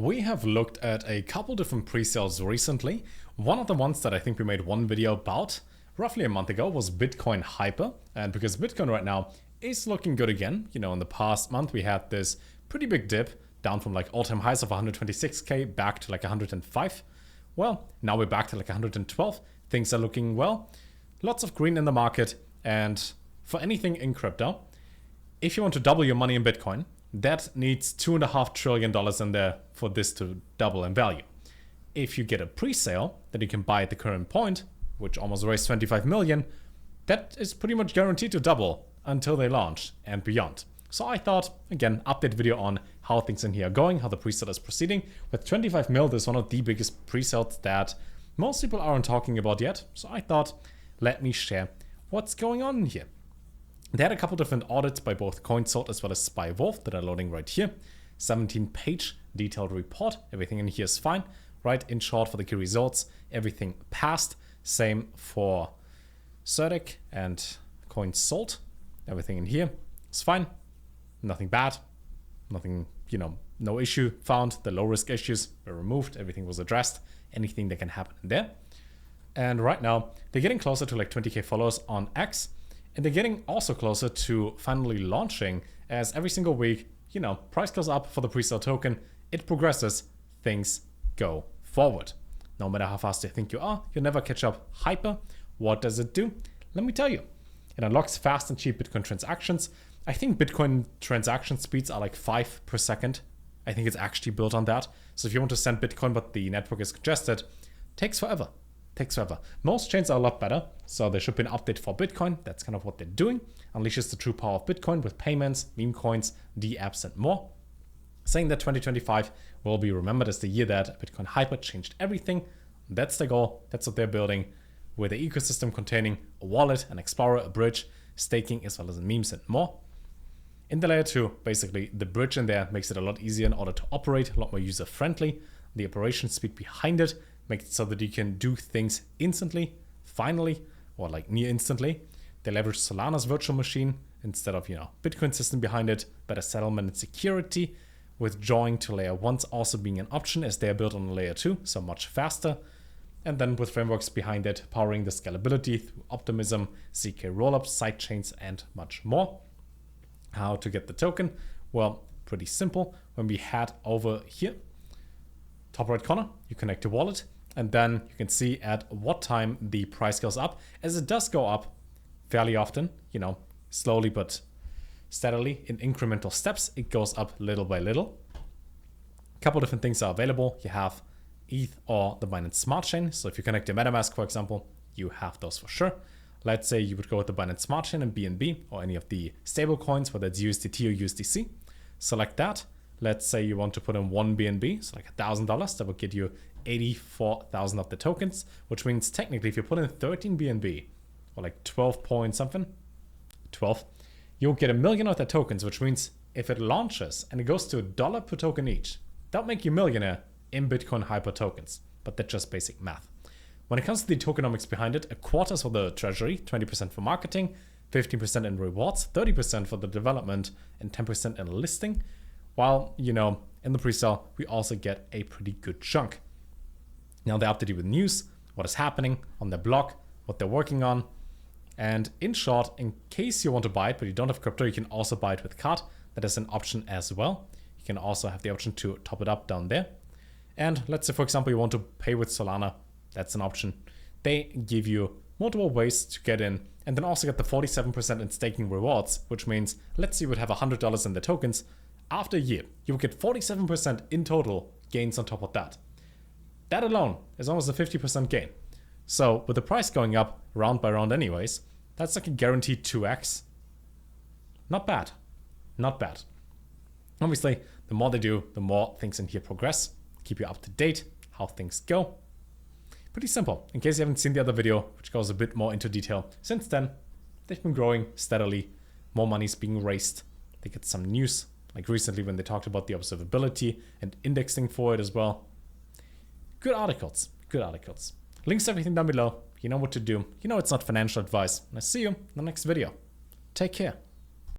We have looked at a couple different pre-sales recently. One of the ones that I think we made one video about roughly a month ago was Bitcoin Hyper. And because Bitcoin right now is looking good again, you know, in the past month we had this pretty big dip down from like all-time highs of 126k back to like 105. Well, now we're back to like 112. Things are looking well. Lots of green in the market. And for anything in crypto, if you want to double your money in Bitcoin, that needs $2.5 trillion in there for this to double in value. If you get a pre-sale that you can buy at the current point, which almost raised 25 million, that is pretty much guaranteed to double until they launch and beyond. So I thought, again, update video on how things in here are going, how the pre-sale is proceeding. With 25 mil, this is one of the biggest pre-sales that most people aren't talking about yet. So I thought, let me share what's going on in here. They had a couple different audits by both CoinSold as well as SpyWolf that are loading right here. 17-page detailed report. Everything in here is fine. Right, in short, for the key results, everything passed. Same for Certic and CoinSold. Everything in here is fine. Nothing bad. Nothing, no issue found. The low-risk issues were removed. Everything was addressed. Anything that can happen in there. And right now, they're getting closer to like 20k followers on X. And they're getting also closer to finally launching, as every single week, price goes up for the pre-sale token, it progresses, things go forward. No matter how fast you think you are, you'll never catch up. Hyper, what does it do? Let me tell you. It unlocks fast and cheap Bitcoin transactions. I think Bitcoin transaction speeds are like 5 per second. I think it's actually built on that. So if you want to send Bitcoin but the network is congested, takes forever. Most chains are a lot better, so there should be an update for Bitcoin. That's kind of what they're doing. Unleashes the true power of Bitcoin with payments, meme coins, D-apps, and more. Saying that 2025 will be remembered as the year that Bitcoin Hyper changed everything. That's the goal. That's what they're building, with the ecosystem containing a wallet, an explorer, a bridge, staking, as well as memes and more. In the layer 2, basically, the bridge in there makes it a lot easier in order to operate, a lot more user-friendly. The operation speed behind it makes it so that you can do things instantly, finally, or like near instantly. They leverage Solana's virtual machine instead of, Bitcoin system behind it, better settlement and security, with joining to layer 1s also being an option as they are built on layer 2, so much faster. And then with frameworks behind it, powering the scalability through optimism, ZK rollups, sidechains, and much more. How to get the token? Well, pretty simple. When we head over here, top right corner, you connect your wallet, and then you can see at what time the price goes up, as it does go up fairly often, slowly but steadily in incremental steps. It goes up little by little. A couple different things are available. You have ETH or the Binance Smart Chain. So if you connect your MetaMask, for example, you have those for sure. Let's say you would go with the Binance Smart Chain and BNB or any of the stable coins, whether it's USDT or USDC. Select that. Let's say you want to put in one BNB, so like $1,000, that would get you 84,000 of the tokens, which means technically if you put in 13 BNB or like 12 point something, 12, you'll get 1 million of the tokens, which means if it launches and it goes to $1 per token each, that'll make you a millionaire in Bitcoin Hyper tokens. But that's just basic math. When it comes to the tokenomics behind it, a quarter is for the treasury, 20% for marketing, 15% in rewards, 30% for the development, and 10% in listing. While, in the pre-sale, we also get a pretty good chunk. Now they update you with news, what is happening on their blog, what they're working on. And in short, in case you want to buy it, but you don't have crypto, you can also buy it with card. That is an option as well. You can also have the option to top it up down there. And let's say, for example, you want to pay with Solana. That's an option. They give you multiple ways to get in, and then also get the 47% in staking rewards, which means, let's say you would have $100 in the tokens. After a year, you will get 47% in total gains on top of that. That alone is almost a 50% gain. So with the price going up round by round anyways, that's like a guaranteed 2x. Not bad. Obviously, the more they do, the more things in here progress. Keep you up to date, how things go. Pretty simple. In case you haven't seen the other video, which goes a bit more into detail, since then, they've been growing steadily. More money's being raised. They get some news, like recently when they talked about the observability and indexing for it as well. Good articles. Links to everything down below. You know what to do. You know it's not financial advice. And I see you in the next video. Take care.